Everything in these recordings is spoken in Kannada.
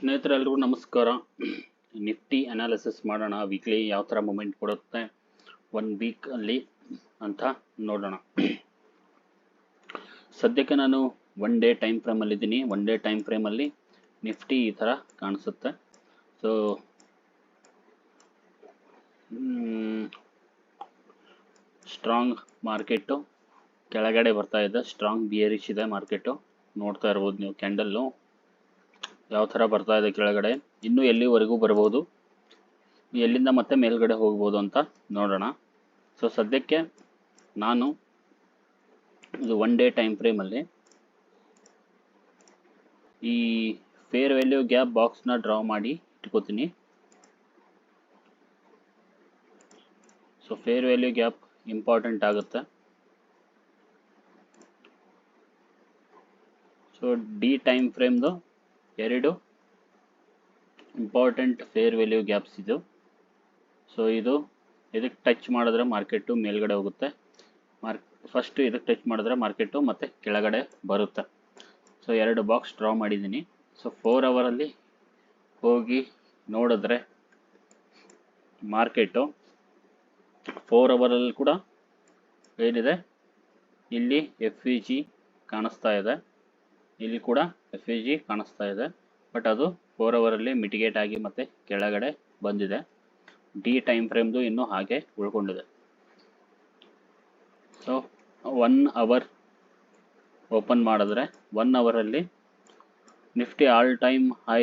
ಸ್ನೇಹಿತರೆಲ್ಲರಿಗೂ ನಮಸ್ಕಾರ. ನಿಫ್ಟಿ ಅನಾಲಿಸಿಸ್ ಮಾಡೋಣ. ವೀಕ್ಲಿ ಯಾವ ಥರ ಮೂಮೆಂಟ್ ಕೊಡುತ್ತೆ 1 ವೀಕಲ್ಲಿ ಅಂತ ನೋಡೋಣ. ಸದ್ಯಕ್ಕೆ ನಾನು 1 ಡೇ ಟೈಮ್ ಫ್ರೇಮಲ್ಲಿದ್ದೀನಿ. 1 ಡೇ ಟೈಮ್ ಫ್ರೇಮಲ್ಲಿ ನಿಫ್ಟಿ ಈ ಥರ ಕಾಣಿಸುತ್ತೆ. ಸೊ ಸ್ಟ್ರಾಂಗ್ ಮಾರ್ಕೆಟು ಕೆಳಗಡೆ ಬರ್ತಾ ಇದೆ. ಸ್ಟ್ರಾಂಗ್ ಬಿಯರಿಶ್ ಇದೆ ಮಾರ್ಕೆಟು. ನೋಡ್ತಾ ಇರ್ಬೋದು ನೀವು ಕ್ಯಾಂಡಲ್ಲು ಯಾವ ಥರ ಬರ್ತಾ ಇದೆ ಕೆಳಗಡೆ. ಇನ್ನೂ ಎಲ್ಲಿವರೆಗೂ ಬರ್ಬೋದು, ಎಲ್ಲಿಂದ ಮತ್ತೆ ಮೇಲ್ಗಡೆ ಹೋಗ್ಬೋದು ಅಂತ ನೋಡೋಣ. ಸೊ ಸದ್ಯಕ್ಕೆ ನಾನು ಇದು 1 ಡೇ ಟೈಮ್ ಫ್ರೇಮಲ್ಲಿ ಈ ಫೇರ್ ವ್ಯಾಲ್ಯೂ ಗ್ಯಾಪ್ ಬಾಕ್ಸ್ನ ಡ್ರಾ ಮಾಡಿ ಇಟ್ಕೋತೀನಿ. So fair value gap important ಆಗುತ್ತೆ. ಸೊ ಡಿ ಟೈಮ್ ಫ್ರೇಮ್ದು 2 ಇಂಪಾರ್ಟೆಂಟ್ ಫೇರ್ ವ್ಯಾಲ್ಯೂ ಗ್ಯಾಪ್ಸ್ ಇದು. ಸೊ ಇದಕ್ಕೆ ಟಚ್ ಮಾಡಿದ್ರೆ ಮಾರ್ಕೆಟು ಮೇಲ್ಗಡೆ ಹೋಗುತ್ತೆ. ಫಸ್ಟ್ ಇದಕ್ಕೆ ಟಚ್ ಮಾಡಿದ್ರೆ ಮಾರ್ಕೆಟು ಮತ್ತೆ ಕೆಳಗಡೆ ಬರುತ್ತೆ. ಸೊ 2 ಬಾಕ್ಸ್ ಡ್ರಾ ಮಾಡಿದ್ದೀನಿ. ಸೊ 4 ಅವರಲ್ಲಿ ಹೋಗಿ ನೋಡಿದ್ರೆ ಮಾರ್ಕೆಟು 4 ಅವರಲ್ಲಿ ಕೂಡ ಏನಿದೆ, ಇಲ್ಲಿ FVG ಕಾಣಿಸ್ತಾ ಇದೆ, ಇಲ್ಲಿ ಕೂಡ FVG ಕಾಣಿಸ್ತಾ ಇದೆ. ಬಟ್ ಅದು 4 ಅವರಲ್ಲಿ ಮಿಟಿಗೇಟ್ ಆಗಿ ಮತ್ತೆ ಕೆಳಗಡೆ ಬಂದಿದೆ. ಡಿ ಟೈಮ್ ಫ್ರೇಮ್ದು ಇನ್ನೂ ಹಾಗೆ ಉಳ್ಕೊಂಡಿದೆ. ಸೊ 1 ಅವರ್ ಓಪನ್ ಮಾಡಿದ್ರೆ 1 ಅವರಲ್ಲಿ ನಿಫ್ಟಿ ಆಲ್ ಟೈಮ್ ಹೈ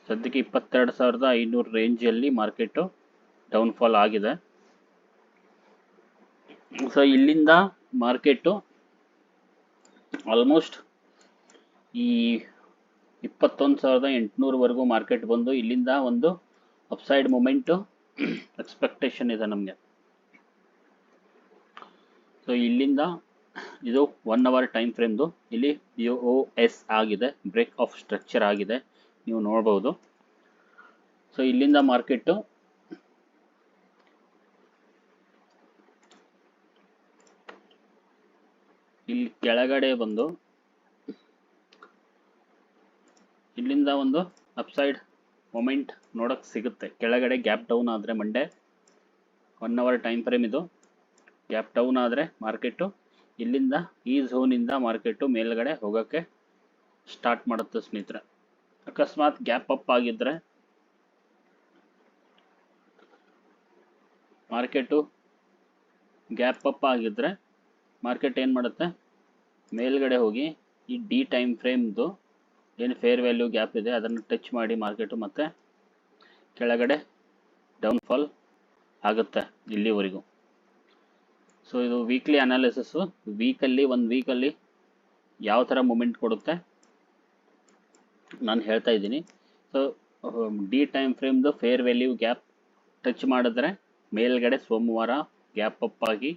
ಸದ್ಯಕ್ಕೆ 22,500 ರೇಂಜಲ್ಲಿ ಮಾರ್ಕೆಟು ಡೌನ್ಫಾಲ್ ಆಗಿದೆ. ಸೊ ಇಲ್ಲಿಂದ ಮಾರ್ಕೆಟು ಆಲ್ಮೋಸ್ಟ್ ಈ 21,800ವರೆಗೂ ಮಾರ್ಕೆಟ್ ಬಂದು ಇಲ್ಲಿಂದ ಒಂದು ಅಪ್ಸೈಡ್ ಮೂಮೆಂಟು ಎಕ್ಸ್ಪೆಕ್ಟೇಷನ್ ಇದೆ ನಮಗೆ. ಸೊ ಇಲ್ಲಿಂದ ಇದು 1 ಅವರ್ ಟೈಮ್ ಫ್ರೇಮ್ದು ಇಲ್ಲಿ BOS ಆಗಿದೆ, ಬ್ರೇಕ್ ಆಫ್ ಸ್ಟ್ರಕ್ಚರ್ ಆಗಿದೆ, ನೀವು ನೋಡ್ಬೋದು. ಸೊ ಇಲ್ಲಿಂದ ಮಾರ್ಕೆಟು ಇಲ್ಲಿ ಕೆಳಗಡೆ ಬಂದು ಇಲ್ಲಿಂದ ಒಂದು ಅಪ್ಸೈಡ್ ಮೊಮೆಂಟ್ ನೋಡಕ್ಕೆ ಸಿಗುತ್ತೆ. ಕೆಳಗಡೆ ಗ್ಯಾಪ್ ಡೌನ್ ಆದರೆ ಮಂಡೇ 1 ಅವರ್ ಟೈಮ್ ಫ್ರೇಮ್ ಇದು ಗ್ಯಾಪ್ ಡೌನ್ ಆದರೆ ಮಾರ್ಕೆಟು ಇಲ್ಲಿಂದ ಈ ಝೋನಿಂದ ಮಾರ್ಕೆಟು ಮೇಲ್ಗಡೆ ಹೋಗೋಕ್ಕೆ ಸ್ಟಾರ್ಟ್ ಮಾಡುತ್ತೆ ಸ್ನೇಹಿತರೆ. ಅಕಸ್ಮಾತ್ ಗ್ಯಾಪ್ ಅಪ್ ಆಗಿದ್ರೆ ಮಾರ್ಕೆಟು ಗ್ಯಾಪ್ ಅಪ್ ಆಗಿದ್ರೆ ಮಾರ್ಕೆಟ್ ಏನು ಮಾಡುತ್ತೆ, ಮೇಲ್ಗಡೆ ಹೋಗಿ ಈ ಡಿ ಟೈಮ್ ಫ್ರೇಮ್ದು ಏನು ಫೇರ್ ವ್ಯಾಲ್ಯೂ ಗ್ಯಾಪ್ ಇದೆ ಅದನ್ನು ಟಚ್ ಮಾಡಿ ಮಾರ್ಕೆಟು ಮತ್ತೆ ಕೆಳಗಡೆ ಡೌನ್ಫಾಲ್ ಆಗುತ್ತೆ ಇಲ್ಲಿವರೆಗೂ. ಸೊ ಇದು ವೀಕ್ಲಿ ಅನಾಲಿಸಿಸ್ಸು. ಒಂದು ವೀಕಲ್ಲಿ ಯಾವ ಥರ ಮೂಮೆಂಟ್ ಕೊಡುತ್ತೆ ನಾನು ಹೇಳ್ತಾ ಇದ್ದೀನಿ. ಸೊ ಡಿ ಟೈಮ್ ಫ್ರೇಮ್ದು ಫೇರ್ ವ್ಯಾಲ್ಯೂ ಗ್ಯಾಪ್ ಟಚ್ ಮಾಡಿದ್ರೆ ಮೇಲ್ಗಡೆ ಸೋಮವಾರ ಗ್ಯಾಪ್ ಅಪ್ ಆಗಿ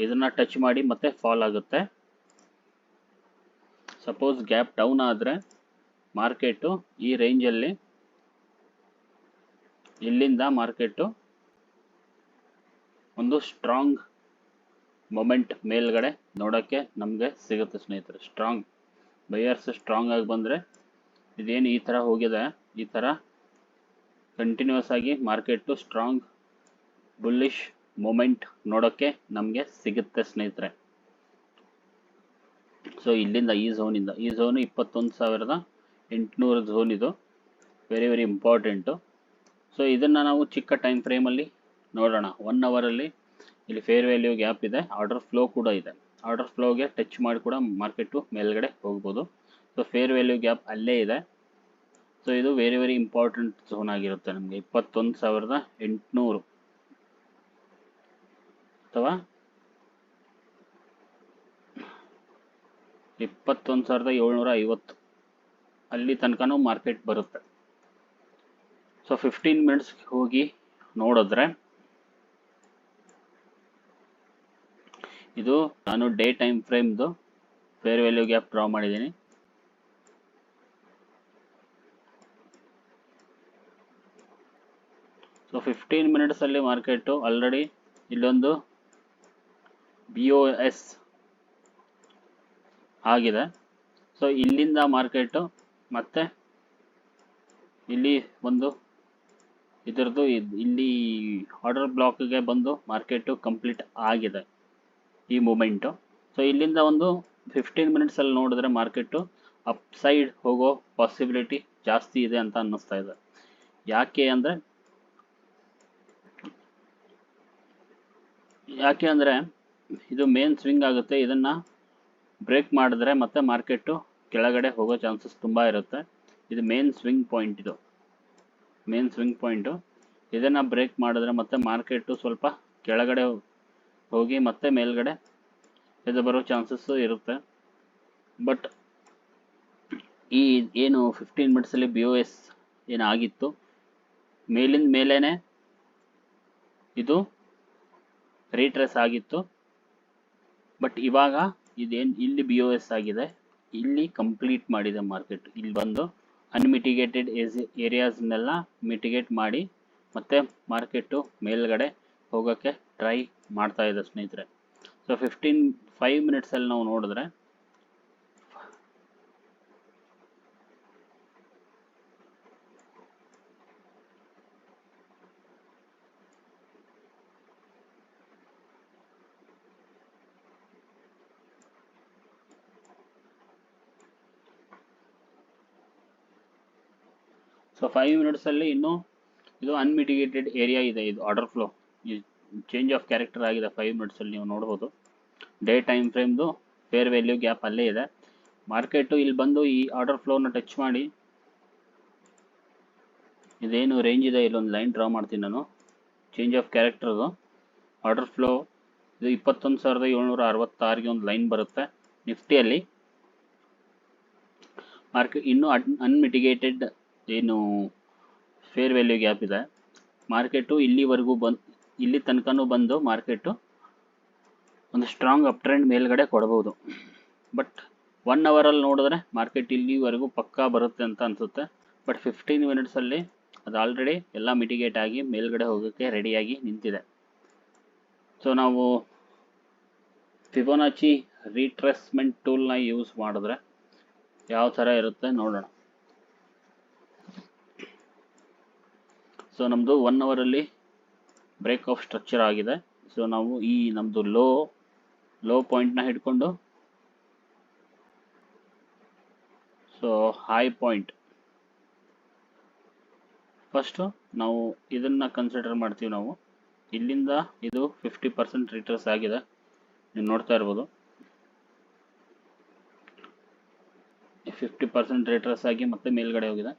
ಇದನ್ನು ಟಚ್ ಮಾಡಿ ಮತ್ತೆ ಫಾಲ್ ಆಗುತ್ತೆ. ಸಪೋಸ್ ಗ್ಯಾಪ್ ಡೌನ್ ಆದರೆ ಮಾರ್ಕೆಟು ಈ ರೇಂಜಲ್ಲಿ ಇಲ್ಲಿಂದ ಮಾರ್ಕೆಟು ಒಂದು ಸ್ಟ್ರಾಂಗ್ ಮೊಮೆಂಟ್ ಮೇಲ್ಗಡೆ ನೋಡೋಕ್ಕೆ ನಮಗೆ ಸಿಗುತ್ತೆ ಸ್ನೇಹಿತರೆ. ಸ್ಟ್ರಾಂಗ್ ಬೈಯರ್ಸ್ ಸ್ಟ್ರಾಂಗ್ ಆಗಿ ಬಂದರೆ ಇದೇನು ಈ ಥರ ಹೋಗಿದೆ, ಈ ಥರ ಕಂಟಿನ್ಯೂಸ್ ಆಗಿ ಮಾರ್ಕೆಟು ಸ್ಟ್ರಾಂಗ್ ಬುಲ್ಲಿಶ್ ಮೊಮೆಂಟ್ ನೋಡೋಕ್ಕೆ ನಮಗೆ ಸಿಗುತ್ತೆ ಸ್ನೇಹಿತರೆ. ಸೊ ಇಲ್ಲಿಂದ ಈ ಝೋನಿಂದ ಈ ಝೋನು 21,800 ಝೋನ್, ಇದು ವೆರಿ ಇಂಪಾರ್ಟೆಂಟು. ಸೊ ಇದನ್ನು ನಾವು ಚಿಕ್ಕ ಟೈಮ್ ಫ್ರೇಮಲ್ಲಿ ನೋಡೋಣ. 1 ಅವರಲ್ಲಿ ಇಲ್ಲಿ ಫೇರ್ ವ್ಯಾಲ್ಯೂ ಗ್ಯಾಪ್ ಇದೆ, ಆರ್ಡರ್ ಫ್ಲೋ ಕೂಡ ಇದೆ. ಆರ್ಡರ್ ಫ್ಲೋಗೆ ಟಚ್ ಮಾಡಿ ಕೂಡ ಮಾರ್ಕೆಟು ಮೇಲ್ಗಡೆ ಹೋಗ್ಬೋದು. ಸೊ ಫೇರ್ ವ್ಯಾಲ್ಯೂ ಗ್ಯಾಪ್ ಅಲ್ಲೇ ಇದೆ. ಸೊ ಇದು ವೆರಿ ಇಂಪಾರ್ಟೆಂಟ್ ಝೋನ್ ಆಗಿರುತ್ತೆ ನಮಗೆ. 21,800 ಅಥವಾ 21,750 ಅಲ್ಲಿ ತನಕನೂ ಮಾರ್ಕೆಟ್ ಬರುತ್ತೆ. ಸೊ 15 ಮಿನಿಟ್ಸ್ ಹೋಗಿ ನೋಡಿದ್ರೆ ಇದು ನಾನು ಡೇ ಟೈಮ್ ಫ್ರೇಮ್ದು ಫೇರ್ ವ್ಯಾಲ್ಯೂ ಗ್ಯಾಪ್ ಡ್ರಾ ಮಾಡಿದ್ದೀನಿ. ಸೊ 15 ಮಿನಿಟ್ಸಲ್ಲಿ ಮಾರ್ಕೆಟು ಆಲ್ರೆಡಿ ಇಲ್ಲೊಂದು BOS ಆಗಿದೆ. ಸೊ ಇಲ್ಲಿಂದ ಮಾರ್ಕೆಟು ಮತ್ತೆ ಇಲ್ಲಿ ಒಂದು ಇದರದ್ದು ಇಲ್ಲಿ ಆರ್ಡರ್ ಬ್ಲಾಕ್ಗೆ ಬಂದು ಮಾರ್ಕೆಟು ಕಂಪ್ಲೀಟ್ ಆಗಿದೆ ಈ ಮೂಮೆಂಟು. ಸೊ ಇಲ್ಲಿಂದ ಒಂದು 15 ಮಿನಿಟ್ಸಲ್ಲಿ ನೋಡಿದ್ರೆ ಮಾರ್ಕೆಟು ಅಪ್ ಸೈಡ್ ಹೋಗೋ ಪಾಸಿಬಿಲಿಟಿ ಜಾಸ್ತಿ ಇದೆ ಅಂತ ಅನ್ನಿಸ್ತಾ ಇದೆ. ಯಾಕೆ ಅಂದರೆ ಇದು ಮೇನ್ ಸ್ವಿಂಗ್ ಆಗುತ್ತೆ. ಇದನ್ನು ಬ್ರೇಕ್ ಮಾಡಿದ್ರೆ ಮತ್ತೆ ಮಾರ್ಕೆಟು ಕೆಳಗಡೆ ಹೋಗೋ ಚಾನ್ಸಸ್ ತುಂಬ ಇರುತ್ತೆ. ಇದು ಮೇನ್ ಸ್ವಿಂಗ್ ಪಾಯಿಂಟು. ಇದನ್ನು ಬ್ರೇಕ್ ಮಾಡಿದ್ರೆ ಮತ್ತೆ ಮಾರ್ಕೆಟು ಸ್ವಲ್ಪ ಕೆಳಗಡೆ ಹೋಗಿ ಮತ್ತೆ ಮೇಲ್ಗಡೆ ಇದು ಬರೋ ಚಾನ್ಸಸ್ಸು ಇರುತ್ತೆ. ಬಟ್ ಈ ಏನು 15 ಮಿನಿಟ್ಸಲ್ಲಿ BOS ಏನಾಗಿತ್ತು ಮೇಲಿಂದ ಮೇಲೇ ಇದು ರೀಟ್ರೇಸ್ ಆಗಿತ್ತು. ಬಟ್ ಇವಾಗ ಇದೇನು ಇಲ್ಲಿ BOS ಆಗಿದೆ, ಇಲ್ಲಿ ಕಂಪ್ಲೀಟ್ ಮಾಡಿದೆ ಮಾರ್ಕೆಟ್. ಇಲ್ಲಿ ಬಂದು ಅನ್ಮಿಟಿಗೇಟೆಡ್ ಏರಿಯಾಸ್ನೆಲ್ಲ ಮಿಟಿಗೇಟ್ ಮಾಡಿ ಮತ್ತೆ ಮಾರ್ಕೆಟು ಮೇಲ್ಗಡೆ ಹೋಗೋಕ್ಕೆ ಟ್ರೈ ಮಾಡ್ತಾ ಇದೆ ಸ್ನೇಹಿತರೆ. ಸೊ 5 ಮಿನಿಟ್ಸಲ್ಲಿ ನಾವು ನೋಡಿದ್ರೆ ಸೊ 5 ಮಿನಿಟ್ಸಲ್ಲಿ ಇನ್ನೂ ಇದು ಅನ್ಮಿಟಿಗೇಟೆಡ್ ಏರಿಯಾ ಇದೆ. ಇದು order flow change of character ಆಗಿದೆ 5 ಮಿನಿಟ್ಸಲ್ಲಿ ನೀವು ನೋಡ್ಬೋದು. ಡೇ ಟೈಮ್ ಫ್ರೇಮ್ದು ಫೇರ್ ವ್ಯಾಲ್ಯೂ ಗ್ಯಾಪ್ ಅಲ್ಲೇ ಇದೆ. ಮಾರ್ಕೆಟು ಇಲ್ಲಿ ಬಂದು ಈ ಆರ್ಡರ್ ಫ್ಲೋನ ಟಚ್ ಮಾಡಿ ಇದೇನು ರೇಂಜ್ ಇದೆ ಇಲ್ಲೊಂದು ಲೈನ್ ಡ್ರಾ ಮಾಡ್ತೀನಿ ನಾನು. ಚೇಂಜ್ ಆಫ್ ಕ್ಯಾರೆಕ್ಟರ್ದು ಆರ್ಡರ್ ಫ್ಲೋ ಇದು 21,766ಗೆ ಒಂದು ಲೈನ್ ಬರುತ್ತೆ ನಿಫ್ಟಿಯಲ್ಲಿ. ಮಾರ್ಕೆಟ್ ಇನ್ನೂ ಅನ್ಮಿಟಿಗೇಟೆಡ್ ಏನು ಫೇರ್ ವ್ಯಾಲ್ಯೂ ಗ್ಯಾಪ್ ಇದೆ. ಮಾರ್ಕೆಟು ಇಲ್ಲಿವರೆಗೂ ಇಲ್ಲಿ ತನಕನೂ ಬಂದು ಮಾರ್ಕೆಟು ಒಂದು ಸ್ಟ್ರಾಂಗ್ ಅಪ್ ಟ್ರೆಂಡ್ ಮೇಲ್ಗಡೆ ಕೊಡಬಹುದು. ಬಟ್ 1 ಅವರಲ್ಲಿ ನೋಡಿದ್ರೆ ಮಾರ್ಕೆಟ್ ಇಲ್ಲಿವರೆಗೂ ಪಕ್ಕಾ ಬರುತ್ತೆ ಅಂತ ಅನಿಸುತ್ತೆ. ಬಟ್ 15 ಮಿನಿಟ್ಸಲ್ಲಿ ಅದು ಆಲ್ರೆಡಿ ಎಲ್ಲ ಮಿಟಿಗೇಟ್ ಆಗಿ ಮೇಲ್ಗಡೆ ಹೋಗೋಕ್ಕೆ ರೆಡಿಯಾಗಿ ನಿಂತಿದೆ. ಸೊ ನಾವು ಫಿಬೊನಾಚಿ ರೀಟ್ರೇಸ್ಮೆಂಟ್ ಟೂಲ್ನ ಯೂಸ್ ಮಾಡಿದ್ರೆ ಯಾವ ಥರ ಇರುತ್ತೆ ನೋಡೋಣ. ಸೊ ನಮ್ಮದು 1 ಅವರಲ್ಲಿ ಬ್ರೇಕ್ ಆಫ್ ಸ್ಟ್ರಕ್ಚರ್ ಆಗಿದೆ. ಸೊ ನಾವು ಈ ನಮ್ಮದು ಲೋ ಪಾಯಿಂಟ್ನ ಹಿಡ್ಕೊಂಡು ಸೊ ಹೈ ಪಾಯಿಂಟ್ ಫಸ್ಟು ನಾವು ಇದನ್ನು ಕನ್ಸಿಡರ್ ಮಾಡ್ತೀವಿ. ನಾವು ಇಲ್ಲಿಂದ ಇದು 50% ರಿಟ್ರೇಸ್ ಆಗಿದೆ, ನೀವು ನೋಡ್ತಾ ಇರ್ಬೋದು. 50% ರಿಟ್ರೇಸ್ ಆಗಿ ಮತ್ತೆ ಮೇಲ್ಗಡೆ ಹೋಗಿದೆ.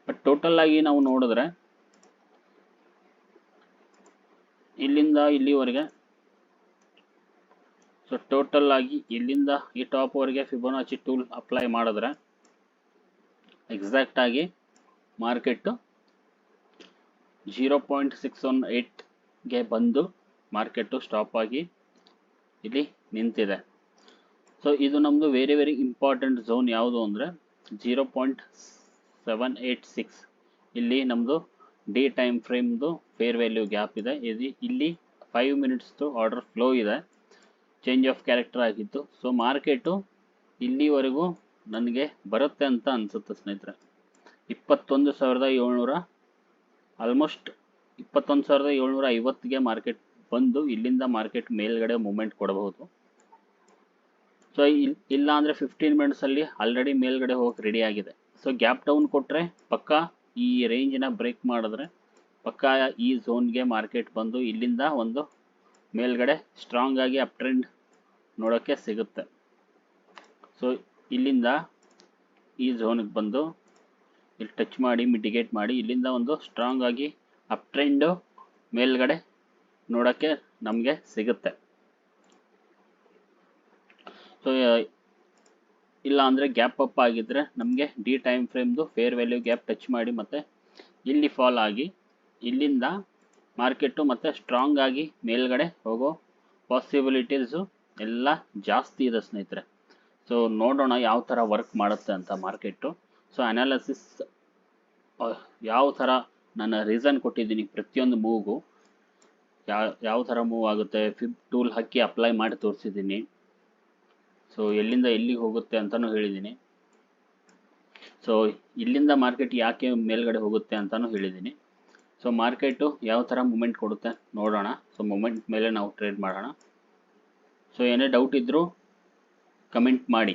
ಬಟ್ ಟೋಟಲ್ ಆಗಿ ನಾವು ನೋಡಿದ್ರೆ ಇಲ್ಲಿಂದ ಇಲ್ಲಿವರೆಗೆ ಸೊ ಟೋಟಲ್ ಆಗಿ ಇಲ್ಲಿಂದ ಈ ಟಾಪ್ ವರೆಗೆ ಫಿಬೊನಾಚಿ ಟೂಲ್ ಅಪ್ಲೈ ಮಾಡಿದ್ರೆ ಎಕ್ಸಾಕ್ಟ್ ಆಗಿ ಮಾರ್ಕೆಟ್ 0.618ಗೆ ಬಂದು ಮಾರ್ಕೆಟ್ ಸ್ಟಾಪ್ ಆಗಿ ಇಲ್ಲಿ ನಿಂತಿದೆ. ಸೊ ಇದು ನಮ್ಮದು ವೆರಿ ಇಂಪಾರ್ಟೆಂಟ್ ಝೋನ್ ಯಾವುದು ಅಂದರೆ 0.786. ಇಲ್ಲಿ ನಮ್ಮದು ಡಿ ಟೈಮ್ ಫ್ರೇಮ್ದು ಫೇರ್ ವ್ಯಾಲ್ಯೂ ಗ್ಯಾಪ್ ಇದೆ. ಇಲ್ಲಿ 5 ಮಿನಿಟ್ಸ್ದು ಆರ್ಡರ್ ಫ್ಲೋ ಇದೆ, ಚೇಂಜ್ ಆಫ್ ಕ್ಯಾರೆಕ್ಟರ್ ಆಗಿತ್ತು. ಸೊ ಮಾರ್ಕೆಟು ಇಲ್ಲಿವರೆಗೂ ನನಗೆ ಬರುತ್ತೆ ಅಂತ ಅನಿಸುತ್ತೆ ಸ್ನೇಹಿತರೆ. 21,700 ಆಲ್ಮೋಸ್ಟ್ 21,750ಗೆ ಮಾರ್ಕೆಟ್ ಬಂದು ಇಲ್ಲಿಂದ ಮಾರ್ಕೆಟ್ ಮೇಲ್ಗಡೆ ಮೂಮೆಂಟ್ ಕೊಡಬಹುದು. ಸೊ ಇಲ್ಲ ಅಂದರೆ 15 ಮಿನಿಟ್ಸಲ್ಲಿ ಆಲ್ರೆಡಿ ಮೇಲ್ಗಡೆ ಹೋಗಕ್ಕೆ ರೆಡಿ ಆಗಿದೆ. ಸೊ ಗ್ಯಾಪ್ ಡೌನ್ ಕೊಟ್ಟರೆ ಪಕ್ಕಾ ಈ ರೇಂಜ್ನ ಬ್ರೇಕ್ ಮಾಡಿದ್ರೆ ಪಕ್ಕಾ ಈ ಝೋನ್ಗೆ ಮಾರ್ಕೆಟ್ ಬಂದು ಇಲ್ಲಿಂದ ಒಂದು ಮೇಲ್ಗಡೆ ಸ್ಟ್ರಾಂಗ್ ಆಗಿ ಅಪ್ ಟ್ರೆಂಡ್ ನೋಡೋಕ್ಕೆ ಸಿಗುತ್ತೆ. ಸೊ ಇಲ್ಲಿಂದ ಈ ಝೋನ್ಗೆ ಬಂದು ಇಲ್ಲಿ ಟಚ್ ಮಾಡಿ ಮಿಟಿಗೇಟ್ ಮಾಡಿ ಇಲ್ಲಿಂದ ಒಂದು ಸ್ಟ್ರಾಂಗ್ ಆಗಿ ಅಪ್ ಟ್ರೆಂಡು ಮೇಲ್ಗಡೆ ನೋಡೋಕ್ಕೆ ನಮಗೆ ಸಿಗುತ್ತೆ. ಸೊ ಇಲ್ಲ ಅಂದರೆ ಗ್ಯಾಪ್ ಅಪ್ ಆಗಿದ್ದರೆ ನಮಗೆ ಡಿ ಟೈಮ್ ಫ್ರೇಮ್ದು ಫೇರ್ ವ್ಯಾಲ್ಯೂ ಗ್ಯಾಪ್ ಟಚ್ ಮಾಡಿ ಮತ್ತು ಇಲ್ಲಿ ಫಾಲ್ ಆಗಿ ಇಲ್ಲಿಂದ ಮಾರ್ಕೆಟು ಮತ್ತು ಸ್ಟ್ರಾಂಗ್ ಆಗಿ ಮೇಲ್ಗಡೆ ಹೋಗೋ ಪಾಸಿಬಿಲಿಟೀಸು ಎಲ್ಲ ಜಾಸ್ತಿ ಇದೆ ಸ್ನೇಹಿತರೆ. ಸೊ ನೋಡೋಣ ಯಾವ ಥರ ವರ್ಕ್ ಮಾಡುತ್ತೆ ಅಂತ ಮಾರ್ಕೆಟು. ಸೊ ಅನಾಲಿಸಿಸ್ ಯಾವ ಥರ ನಾನು ರೀಸನ್ ಕೊಟ್ಟಿದ್ದೀನಿ ಪ್ರತಿಯೊಂದು ಮೂವ್ಗೂ ಯಾವ ಥರ ಮೂವ್ ಆಗುತ್ತೆ ಫಿಬ್ ಟೂಲ್ ಹಾಕಿ ಅಪ್ಲೈ ಮಾಡಿ ತೋರಿಸಿದ್ದೀನಿ. ಸೊ ಎಲ್ಲಿಂದ ಎಲ್ಲಿಗೆ ಹೋಗುತ್ತೆ ಅಂತಲೂ ಹೇಳಿದ್ದೀನಿ. ಸೊ ಇಲ್ಲಿಂದ ಮಾರ್ಕೆಟ್ ಯಾಕೆ ಮೇಲ್ಗಡೆ ಹೋಗುತ್ತೆ ಅಂತಲೂ ಹೇಳಿದ್ದೀನಿ. ಸೊ ಮಾರ್ಕೆಟು ಯಾವ ಥರ ಮೂಮೆಂಟ್ ಕೊಡುತ್ತೆ ನೋಡೋಣ. ಸೊ ಮೂಮೆಂಟ್ ಮೇಲೆ ನಾವು ಟ್ರೇಡ್ ಮಾಡೋಣ. ಸೊ ಏನೇ ಡೌಟ್ ಇದ್ದರೂ ಕಮೆಂಟ್ ಮಾಡಿ.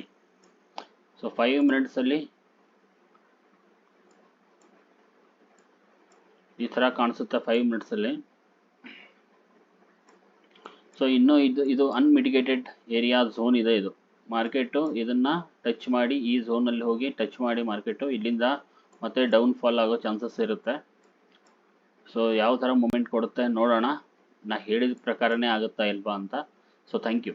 ಸೊ 5 ಮಿನಿಟ್ಸಲ್ಲಿ ಈ ಥರ ಕಾಣಿಸುತ್ತೆ 5 ಮಿನಿಟ್ಸಲ್ಲಿ. ಸೊ ಇನ್ನೂ ಇದು ಅನ್ಮಿಟಿಗೇಟೆಡ್ ಏರಿಯಾ ಝೋನ್ ಇದೆ. ಇದು ಮಾರ್ಕೆಟು ಇದನ್ನು ಟಚ್ ಮಾಡಿ ಈ ಝೋನಲ್ಲಿ ಹೋಗಿ ಟಚ್ ಮಾಡಿ ಮಾರ್ಕೆಟು ಇಲ್ಲಿಂದ ಮತ್ತೆ ಡೌನ್ಫಾಲ್ ಆಗೋ ಚಾನ್ಸಸ್ ಇರುತ್ತೆ. ಸೊ ಯಾವ ಥರ ಮೂಮೆಂಟ್ ಕೊಡುತ್ತೆ ನೋಡೋಣ. ನಾ ಹೇಳಿದ ಪ್ರಕಾರನೇ ಆಗುತ್ತಾ ಇಲ್ವಾ ಅಂತ. So thank you.